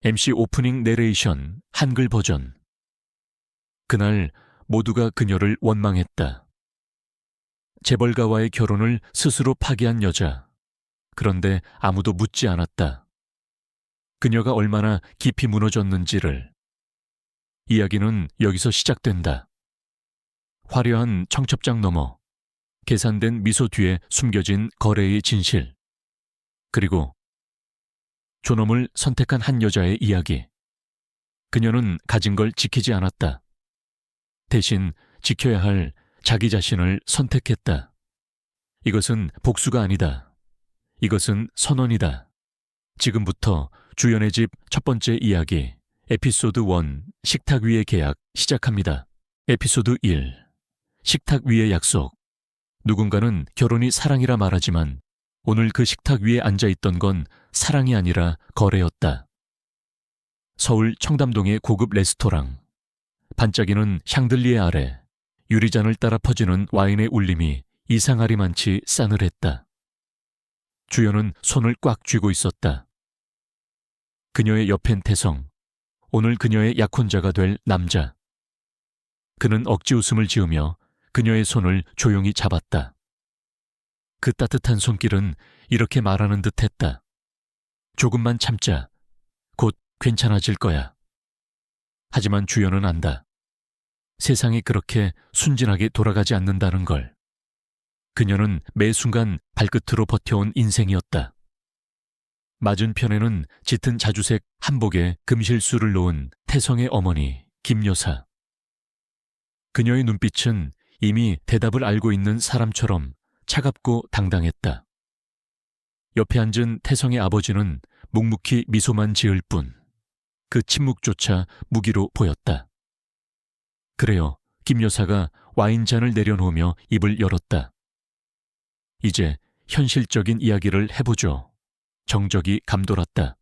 MC 오프닝 내레이션 한글 버전. 그날 모두가 그녀를 원망했다. 재벌가와의 결혼을 스스로 파기한 여자. 그런데 아무도 묻지 않았다. 그녀가 얼마나 깊이 무너졌는지를. 이야기는 여기서 시작된다. 화려한 청첩장 너머, 계산된 미소 뒤에 숨겨진 거래의 진실. 그리고 존엄을 선택한 한 여자의 이야기. 그녀는 가진 걸 지키지 않았다. 대신 지켜야 할 자기 자신을 선택했다. 이것은 복수가 아니다. 이것은 선언이다. 지금부터 주연의 집 첫 번째 이야기, 에피소드 1, 식탁 위의 계약 시작합니다. 에피소드 1, 식탁 위의 약속. 누군가는 결혼이 사랑이라 말하지만 오늘 그 식탁 위에 앉아있던 건 사랑이 아니라 거래였다. 서울 청담동의 고급 레스토랑. 반짝이는 샹들리에 아래 유리잔을 따라 퍼지는 와인의 울림이 이상하리만치 싸늘했다. 주연은 손을 꽉 쥐고 있었다. 그녀의 옆엔 태성, 오늘 그녀의 약혼자가 될 남자. 그는 억지 웃음을 지으며 그녀의 손을 조용히 잡았다. 그 따뜻한 손길은 이렇게 말하는 듯 했다. 조금만 참자. 곧 괜찮아질 거야. 하지만 주연은 안다. 세상이 그렇게 순진하게 돌아가지 않는다는 걸. 그녀는 매 순간 발끝으로 버텨온 인생이었다. 맞은편에는 짙은 자주색 한복에 금실수를 놓은 태성의 어머니 김여사. 그녀의 눈빛은 이미 대답을 알고 있는 사람처럼 차갑고 당당했다. 옆에 앉은 태성의 아버지는 묵묵히 미소만 지을 뿐 그 침묵조차 무기로 보였다. 그래요, 김 여사가 와인잔을 내려놓으며 입을 열었다. 이제 현실적인 이야기를 해보죠. 정적이 감돌았다.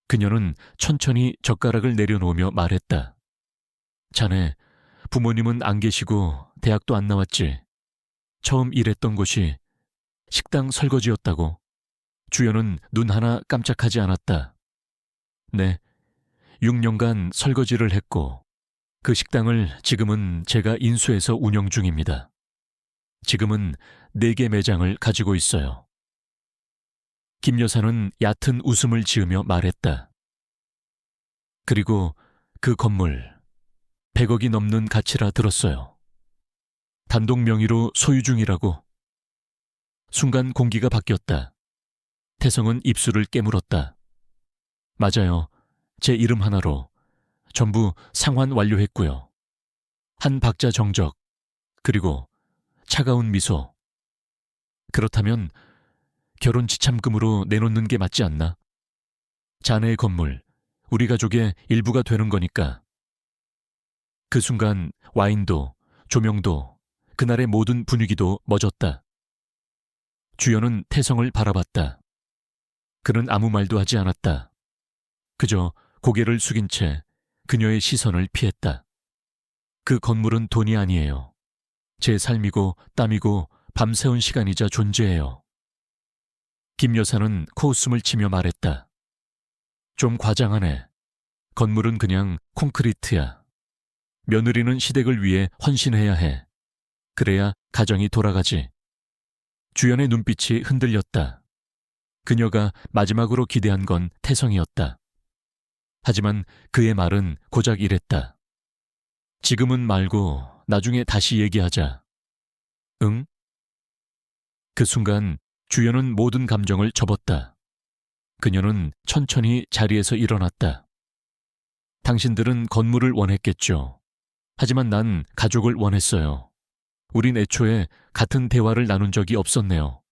그녀는 천천히 젓가락을 내려놓으며 말했다. 자네, 부모님은 안 계시고 대학도 안 나왔지. 처음 일했던 곳이 식당 설거지였다고. 주연은 눈 하나 깜짝하지 않았다. 네, 6년간 설거지를 했고 그 식당을 지금은 제가 인수해서 운영 중입니다. 지금은 4개 매장을 가지고 있어요. 김 여사는 얕은 웃음을 지으며 말했다. 그리고 그 건물 100억이 넘는 가치라 들었어요. 단독 명의로 소유 중이라고. 순간 공기가 바뀌었다. 태성은 입술을 깨물었다. 맞아요. 제 이름 하나로 전부 상환 완료했고요. 한 박자 정적, 그리고 차가운 미소. 그렇다면 결혼 지참금으로 내놓는 게 맞지 않나? 자네의 건물, 우리 가족의 일부가 되는 거니까. 그 순간 와인도, 조명도, 그날의 모든 분위기도 멎었다. 주연은 태성을 바라봤다. 그는 아무 말도 하지 않았다. 그저 고개를 숙인 채 그녀의 시선을 피했다. 그 건물은 돈이 아니에요. 제 삶이고 땀이고 밤새운 시간이자 존재예요. 김 여사는 코웃음을 치며 말했다. 좀 과장하네. 건물은 그냥 콘크리트야. 며느리는 시댁을 위해 헌신해야 해. 그래야 가정이 돌아가지. 주연의 눈빛이 흔들렸다. 그녀가 마지막으로 기대한 건 태성이었다. 하지만 그의 말은 고작 이랬다. 지금은 말고 나중에 다시 얘기하자. 응? 그 순간 주연은 모든 감정을 접었다. 그녀는 천천히 자리에서 일어났다. 당신들은 건물을 원했겠죠. 하지만 난 가족을 원했어요. 우린 애초에 같은 대화를 나눈 적이 없었네요.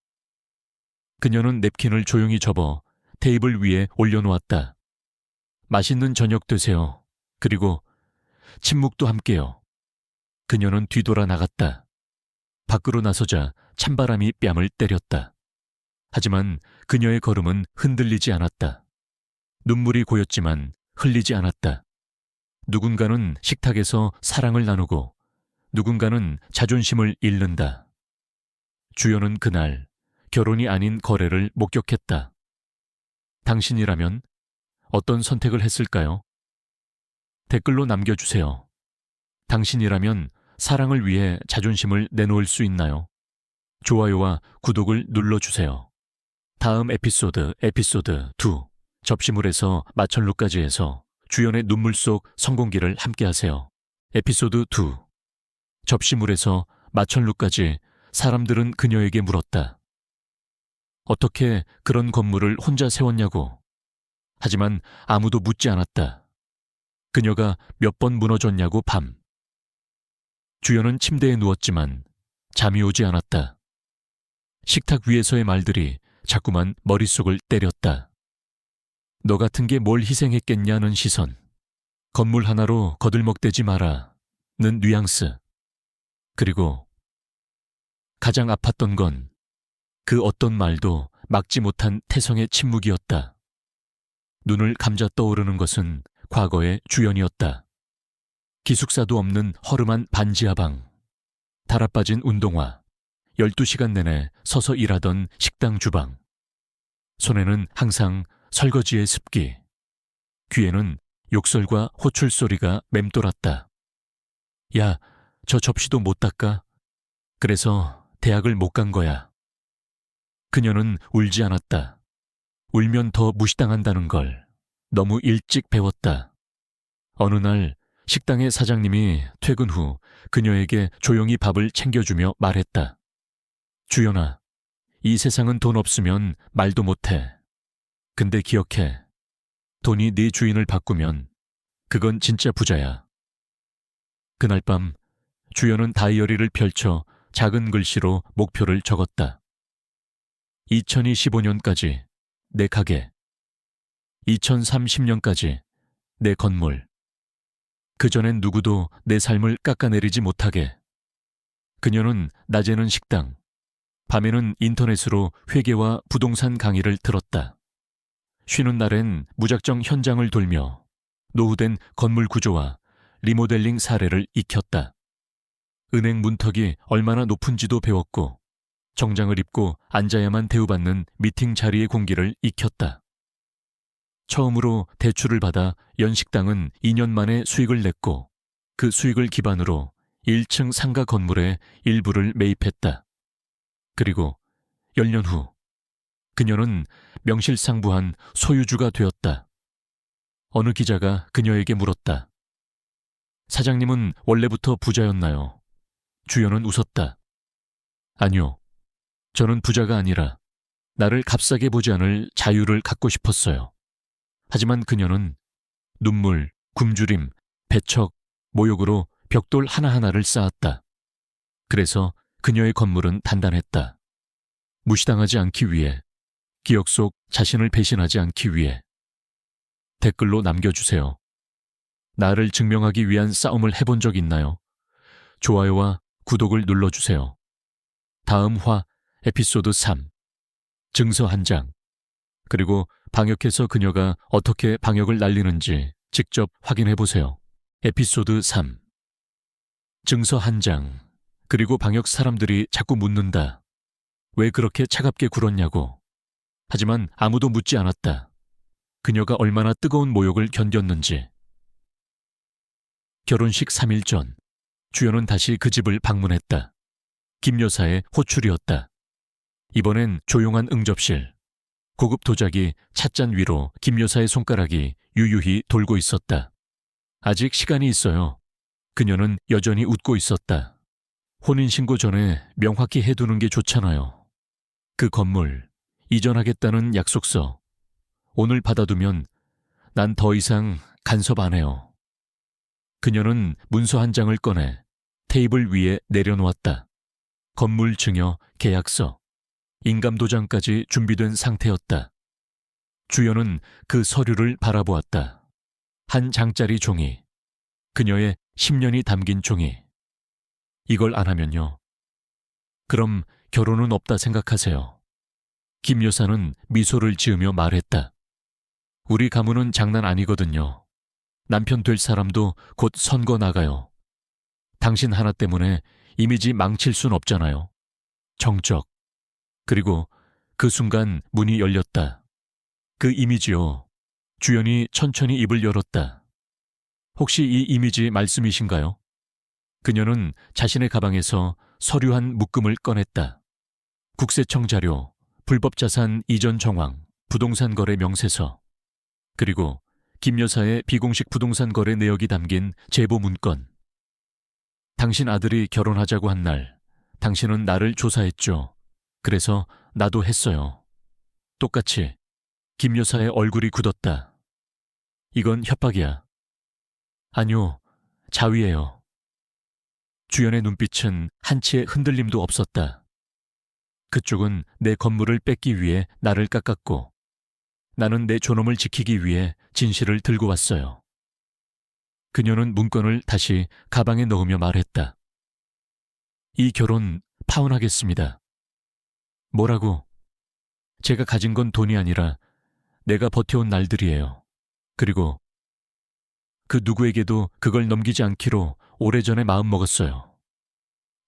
그녀는 냅킨을 조용히 접어 테이블 위에 올려놓았다. 맛있는 저녁 되세요. 그리고 침묵도 함께요. 그녀는 뒤돌아 나갔다. 밖으로 나서자 찬바람이 뺨을 때렸다. 하지만 그녀의 걸음은 흔들리지 않았다. 눈물이 고였지만 흘리지 않았다. 누군가는 식탁에서 사랑을 나누고 누군가는 자존심을 잃는다. 주연은 그날 결혼이 아닌 거래를 목격했다. 당신이라면 어떤 선택을 했을까요? 댓글로 남겨주세요. 당신이라면 사랑을 위해 자존심을 내놓을 수 있나요? 좋아요와 구독을 눌러주세요. 다음 에피소드 2 접시물에서 마천루까지 해서 주연의 눈물 속 성공기를 함께하세요. 에피소드 2 접시물에서 마천루까지 사람들은 그녀에게 물었다. 어떻게 그런 건물을 혼자 세웠냐고. 하지만 아무도 묻지 않았다. 그녀가 몇 번 무너졌냐고 밤. 주연은 침대에 누웠지만 잠이 오지 않았다. 식탁 위에서의 말들이 자꾸만 머릿속을 때렸다. 너 같은 게 뭘 희생했겠냐는 시선. 건물 하나로 거들먹대지 마라 는 뉘앙스. 그리고 가장 아팠던 건 그 어떤 말도 막지 못한 태성의 침묵이었다. 눈을 감자 떠오르는 것은 과거의 주연이었다. 기숙사도 없는 허름한 반지하방, 달아빠진 운동화, 12시간 내내 서서 일하던 식당 주방. 손에는 항상 설거지의 습기, 귀에는 욕설과 호출 소리가 맴돌았다. 야, 저 접시도 못 닦아? 그래서 대학을 못 간 거야. 그녀는 울지 않았다. 울면 더 무시당한다는 걸 너무 일찍 배웠다. 어느 날 식당의 사장님이 퇴근 후 그녀에게 조용히 밥을 챙겨주며 말했다. 주연아, 이 세상은 돈 없으면 말도 못해. 근데 기억해. 돈이 네 주인을 바꾸면 그건 진짜 부자야. 그날 밤 주연은 다이어리를 펼쳐 작은 글씨로 목표를 적었다. 2025년까지 내 가게, 2030년까지 내 건물, 그전엔 누구도 내 삶을 깎아내리지 못하게. 그녀는 낮에는 식당, 밤에는 인터넷으로 회계와 부동산 강의를 들었다. 쉬는 날엔 무작정 현장을 돌며 노후된 건물 구조와 리모델링 사례를 익혔다. 은행 문턱이 얼마나 높은지도 배웠고 정장을 입고 앉아야만 대우받는 미팅 자리의 공기를 익혔다. 처음으로 대출을 받아 연식당은 2년 만에 수익을 냈고 그 수익을 기반으로 1층 상가 건물의 일부를 매입했다. 그리고 10년 후 그녀는 명실상부한 소유주가 되었다. 어느 기자가 그녀에게 물었다. 사장님은 원래부터 부자였나요? 주연은 웃었다. 아니요. 저는 부자가 아니라 나를 값싸게 보지 않을 자유를 갖고 싶었어요. 하지만 그녀는 눈물, 굶주림, 배척, 모욕으로 벽돌 하나하나를 쌓았다. 그래서 그녀의 건물은 단단했다. 무시당하지 않기 위해, 기억 속 자신을 배신하지 않기 위해. 댓글로 남겨주세요. 나를 증명하기 위한 싸움을 해본 적 있나요? 좋아요와 구독을 눌러주세요. 다음 화 에피소드 3 증서 한 장, 그리고 방역해서 그녀가 어떻게 방역을 날리는지 직접 확인해보세요. 에피소드 3 증서 한 장, 그리고 방역 사람들이 자꾸 묻는다. 왜 그렇게 차갑게 굴었냐고. 하지만 아무도 묻지 않았다. 그녀가 얼마나 뜨거운 모욕을 견뎠는지. 결혼식 3일 전 주연은 다시 그 집을 방문했다. 김 여사의 호출이었다. 이번엔 조용한 응접실. 고급 도자기 찻잔 위로 김 여사의 손가락이 유유히 돌고 있었다. 아직 시간이 있어요. 그녀는 여전히 웃고 있었다. 혼인신고 전에 명확히 해두는 게 좋잖아요. 그 건물, 이전하겠다는 약속서. 오늘 받아두면 난 더 이상 간섭 안 해요. 그녀는 문서 한 장을 꺼내 테이블 위에 내려놓았다. 건물 증여, 계약서, 인감도장까지 준비된 상태였다. 주연은 그 서류를 바라보았다. 한 장짜리 종이, 그녀의 10년이 담긴 종이. 이걸 안 하면요. 그럼 결혼은 없다 생각하세요. 김 여사는 미소를 지으며 말했다. 우리 가문은 장난 아니거든요. 남편 될 사람도 곧 선거 나가요. 당신 하나 때문에 이미지 망칠 순 없잖아요. 정적. 그리고 그 순간 문이 열렸다. 그 이미지요. 주연이 천천히 입을 열었다. 혹시 이 이미지 말씀이신가요? 그녀는 자신의 가방에서 서류 한 묶음을 꺼냈다. 국세청 자료, 불법 자산 이전 정황, 부동산 거래 명세서, 그리고 김 여사의 비공식 부동산 거래 내역이 담긴 제보 문건. 당신 아들이 결혼하자고 한 날, 당신은 나를 조사했죠. 그래서 나도 했어요. 똑같이 김 여사의 얼굴이 굳었다. 이건 협박이야. 아니요, 자위예요. 주연의 눈빛은 한치의 흔들림도 없었다. 그쪽은 내 건물을 뺏기 위해 나를 깎았고, 나는 내 존엄을 지키기 위해 진실을 들고 왔어요. 그녀는 문건을 다시 가방에 넣으며 말했다. 이 결혼 파혼하겠습니다. 뭐라고? 제가 가진 건 돈이 아니라 내가 버텨온 날들이에요. 그리고 그 누구에게도 그걸 넘기지 않기로 오래전에 마음먹었어요.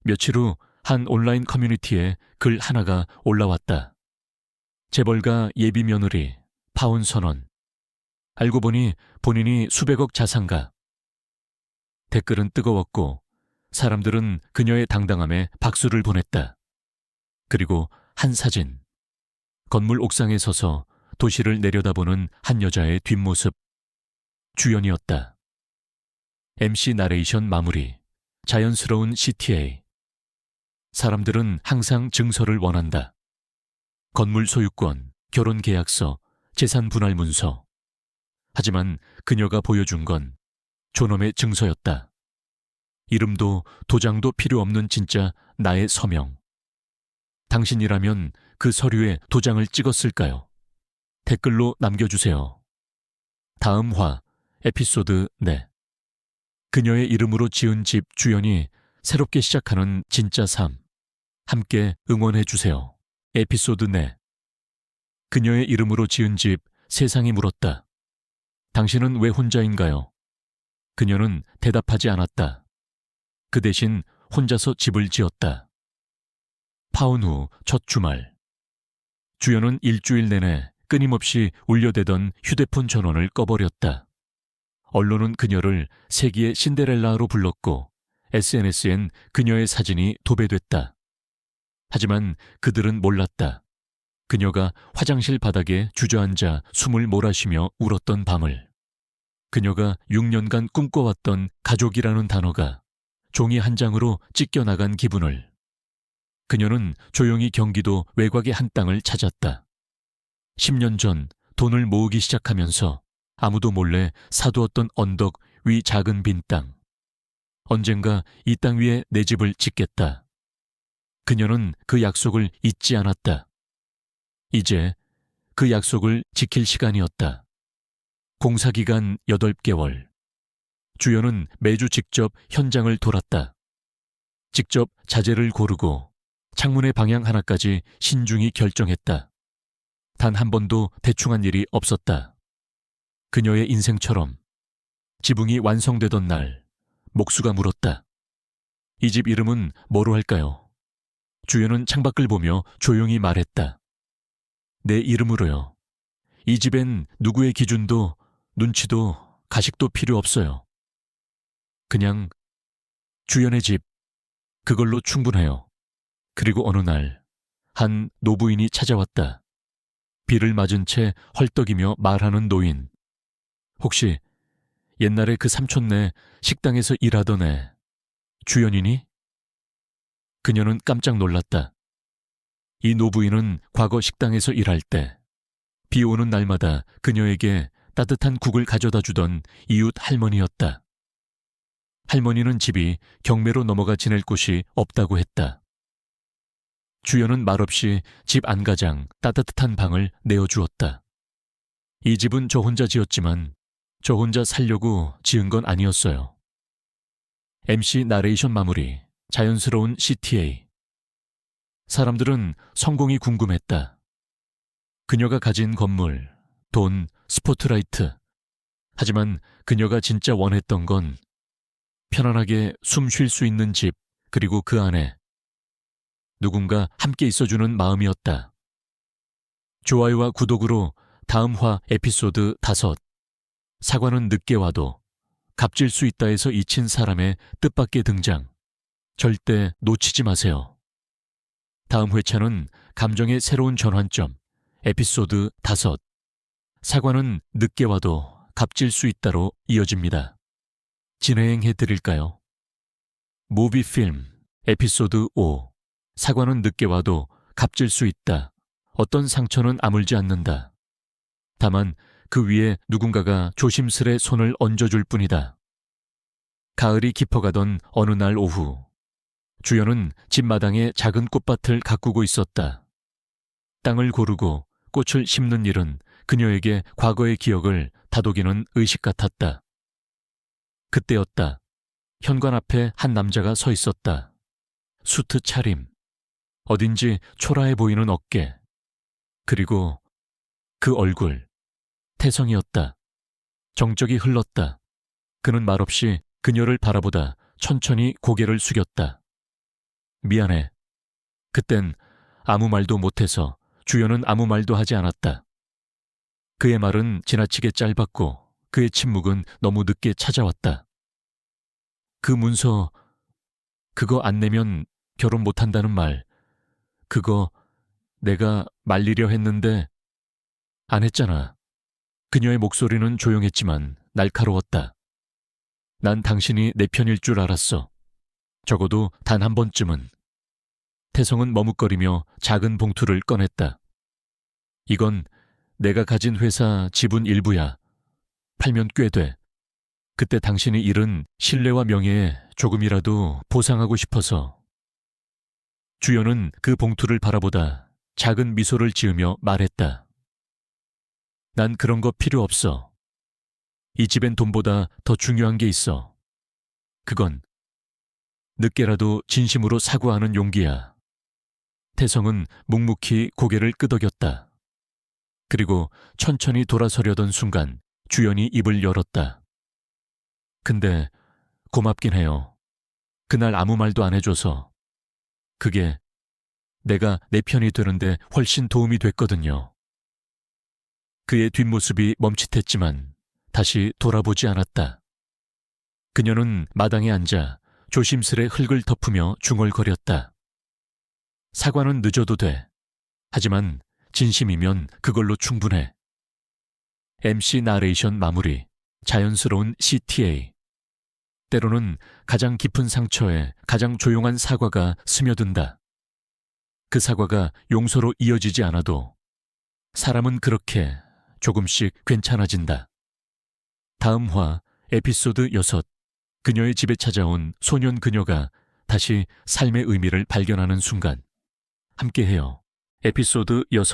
며칠 후 한 온라인 커뮤니티에 글 하나가 올라왔다. 재벌가 예비 며느리, 파혼 선언. 알고 보니 본인이 수백억 자산가. 댓글은 뜨거웠고 사람들은 그녀의 당당함에 박수를 보냈다. 그리고 한 사진. 건물 옥상에 서서 도시를 내려다보는 한 여자의 뒷모습. 주연이었다. MC 나레이션 마무리. 자연스러운 CTA. 사람들은 항상 증서를 원한다. 건물 소유권, 결혼 계약서, 재산 분할 문서. 하지만 그녀가 보여준 건 존엄의 증서였다. 이름도 도장도 필요 없는 진짜 나의 서명. 당신이라면 그 서류에 도장을 찍었을까요? 댓글로 남겨주세요. 다음 화, 에피소드 4. 그녀의 이름으로 지은 집 주연이 새롭게 시작하는 진짜 삶. 함께 응원해주세요. 에피소드 4. 그녀의 이름으로 지은 집 세상이 물었다. 당신은 왜 혼자인가요? 그녀는 대답하지 않았다. 그 대신 혼자서 집을 지었다. 파혼 후 첫 주말. 주연은 일주일 내내 끊임없이 울려대던 휴대폰 전원을 꺼버렸다. 언론은 그녀를 세기의 신데렐라로 불렀고 SNS엔 그녀의 사진이 도배됐다. 하지만 그들은 몰랐다. 그녀가 화장실 바닥에 주저앉아 숨을 몰아쉬며 울었던 밤을. 그녀가 6년간 꿈꿔왔던 가족이라는 단어가 종이 한 장으로 찢겨나간 기분을. 그녀는 조용히 경기도 외곽의 한 땅을 찾았다. 10년 전 돈을 모으기 시작하면서 아무도 몰래 사두었던 언덕 위 작은 빈 땅. 언젠가 이 땅 위에 내 집을 짓겠다. 그녀는 그 약속을 잊지 않았다. 이제 그 약속을 지킬 시간이었다. 공사기간 8개월. 주연은 매주 직접 현장을 돌았다. 직접 자재를 고르고 창문의 방향 하나까지 신중히 결정했다. 단 한 번도 대충한 일이 없었다. 그녀의 인생처럼. 지붕이 완성되던 날, 목수가 물었다. 이 집 이름은 뭐로 할까요? 주연은 창밖을 보며 조용히 말했다. 내 이름으로요. 이 집엔 누구의 기준도, 눈치도, 가식도 필요 없어요. 그냥 주연의 집, 그걸로 충분해요. 그리고 어느 날, 한 노부인이 찾아왔다. 비를 맞은 채 헐떡이며 말하는 노인. 혹시 옛날에 그 삼촌네 식당에서 일하던 애, 주연이니? 그녀는 깜짝 놀랐다. 이 노부인은 과거 식당에서 일할 때 비 오는 날마다 그녀에게 따뜻한 국을 가져다 주던 이웃 할머니였다. 할머니는 집이 경매로 넘어가 지낼 곳이 없다고 했다. 주연은 말없이 집 안가장 따뜻한 방을 내어주었다. 이 집은 저 혼자 지었지만 저 혼자 살려고 지은 건 아니었어요. MC 나레이션 마무리. 자연스러운 CTA. 사람들은 성공이 궁금했다. 그녀가 가진 건물, 돈, 스포트라이트. 하지만 그녀가 진짜 원했던 건 편안하게 숨 쉴 수 있는 집, 그리고 그 안에 누군가 함께 있어주는 마음이었다. 좋아요와 구독으로 다음 화 에피소드 5. 사과는 늦게 와도 값질 수 있다에서 잊힌 사람의 뜻밖의 등장. 절대 놓치지 마세요. 다음 회차는 감정의 새로운 전환점, 에피소드 5. 사과는 늦게 와도 값질 수 있다로 이어집니다. 진행해 드릴까요? 무비필м, 에피소드 5. 사과는 늦게 와도 값질 수 있다. 어떤 상처는 아물지 않는다. 다만 그 위에 누군가가 조심스레 손을 얹어줄 뿐이다. 가을이 깊어가던 어느 날 오후, 주연은 집 마당에 작은 꽃밭을 가꾸고 있었다. 땅을 고르고 꽃을 심는 일은 그녀에게 과거의 기억을 다독이는 의식 같았다. 그때였다. 현관 앞에 한 남자가 서 있었다. 수트 차림, 어딘지 초라해 보이는 어깨, 그리고 그 얼굴, 태성이었다. 정적이 흘렀다. 그는 말없이 그녀를 바라보다 천천히 고개를 숙였다. 미안해. 그땐 아무 말도 못해서 주연은 아무 말도 하지 않았다. 그의 말은 지나치게 짧았고 그의 침묵은 너무 늦게 찾아왔다. 그 문서, 그거 안 내면 결혼 못한다는 말, 그거 내가 말리려 했는데 안 했잖아. 그녀의 목소리는 조용했지만 날카로웠다. 난 당신이 내 편일 줄 알았어. 적어도 단 한 번쯤은. 태성은 머뭇거리며 작은 봉투를 꺼냈다. 이건 내가 가진 회사 지분 일부야. 팔면 꽤 돼. 그때 당신이 잃은 신뢰와 명예에 조금이라도 보상하고 싶어서. 주연은 그 봉투를 바라보다 작은 미소를 지으며 말했다. 난 그런 거 필요 없어. 이 집엔 돈보다 더 중요한 게 있어. 그건 늦게라도 진심으로 사과하는 용기야. 태성은 묵묵히 고개를 끄덕였다. 그리고 천천히 돌아서려던 순간 주연이 입을 열었다. 근데 고맙긴 해요. 그날 아무 말도 안 해줘서. 그게 내가 내 편이 되는데 훨씬 도움이 됐거든요. 그의 뒷모습이 멈칫했지만 다시 돌아보지 않았다. 그녀는 마당에 앉아 조심스레 흙을 덮으며 중얼거렸다. 사과는 늦어도 돼. 하지만 진심이면 그걸로 충분해. MC 나레이션 마무리, 자연스러운 CTA. 때로는 가장 깊은 상처에 가장 조용한 사과가 스며든다. 그 사과가 용서로 이어지지 않아도 사람은 그렇게 조금씩 괜찮아진다. 다음 화 에피소드 6. 그녀의 집에 찾아온 소년 그녀가 다시 삶의 의미를 발견하는 순간. 함께해요. 에피소드 6.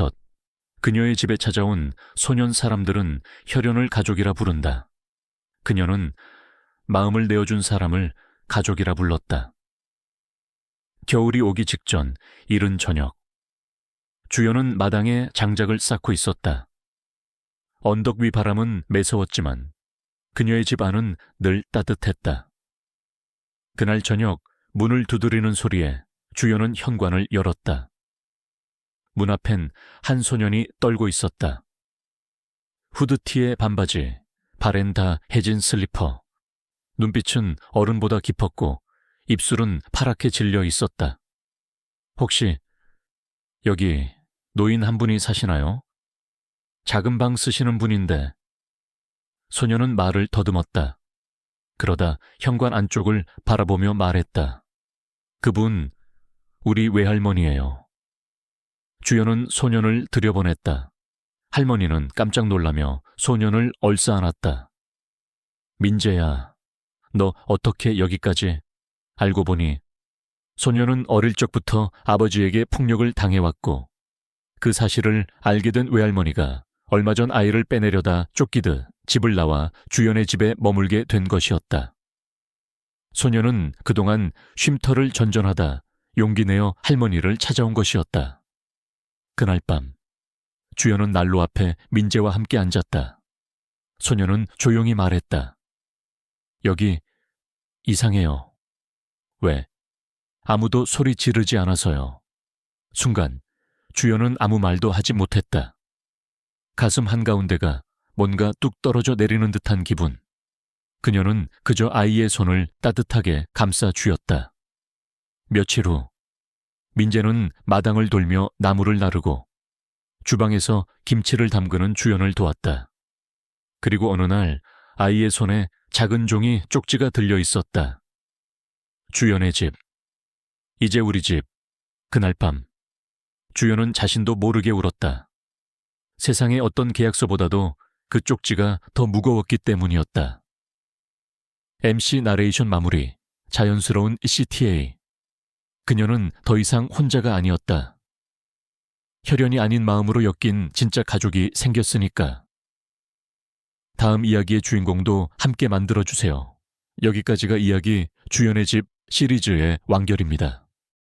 그녀의 집에 찾아온 소년 사람들은 혈연을 가족이라 부른다. 그녀는 마음을 내어준 사람을 가족이라 불렀다. 겨울이 오기 직전 이른 저녁. 주연은 마당에 장작을 쌓고 있었다. 언덕 위 바람은 매서웠지만 그녀의 집 안은 늘 따뜻했다. 그날 저녁 문을 두드리는 소리에 주연은 현관을 열었다. 문 앞엔 한 소년이 떨고 있었다. 후드티에 반바지, 발엔 다 해진 슬리퍼. 눈빛은 어른보다 깊었고 입술은 파랗게 질려 있었다. 혹시 여기 노인 한 분이 사시나요? 작은 방 쓰시는 분인데. 소녀는 말을 더듬었다. 그러다 현관 안쪽을 바라보며 말했다. 그분 우리 외할머니예요. 주연은 소년을 들여보냈다. 할머니는 깜짝 놀라며 소년을 얼싸안았다. 민재야, 너 어떻게 여기까지? 알고 보니 소년은 어릴 적부터 아버지에게 폭력을 당해왔고 그 사실을 알게 된 외할머니가 얼마 전 아이를 빼내려다 쫓기듯 집을 나와 주연의 집에 머물게 된 것이었다. 소년은 그동안 쉼터를 전전하다 용기 내어 할머니를 찾아온 것이었다. 그날 밤 주연은 난로 앞에 민재와 함께 앉았다. 소년은 조용히 말했다. 여기 이상해요. 왜? 아무도 소리 지르지 않아서요. 순간 주연은 아무 말도 하지 못했다. 가슴 한가운데가 뭔가 뚝 떨어져 내리는 듯한 기분. 그녀는 그저 아이의 손을 따뜻하게 감싸 쥐었다. 며칠 후, 민재는 마당을 돌며 나무를 나르고 주방에서 김치를 담그는 주연을 도왔다. 그리고 어느 날 아이의 손에 작은 종이 쪽지가 들려 있었다. 주연의 집. 이제 우리 집. 그날 밤, 주연은 자신도 모르게 울었다. 세상의 어떤 계약서보다도 그 쪽지가 더 무거웠기 때문이었다. MC 나레이션 마무리. 자연스러운 CTA. 그녀는 더 이상 혼자가 아니었다. 혈연이 아닌 마음으로 엮인 진짜 가족이 생겼으니까. 다음 이야기의 주인공도 함께 만들어주세요. 여기까지가 이야기 주연의 집 시리즈의 완결입니다.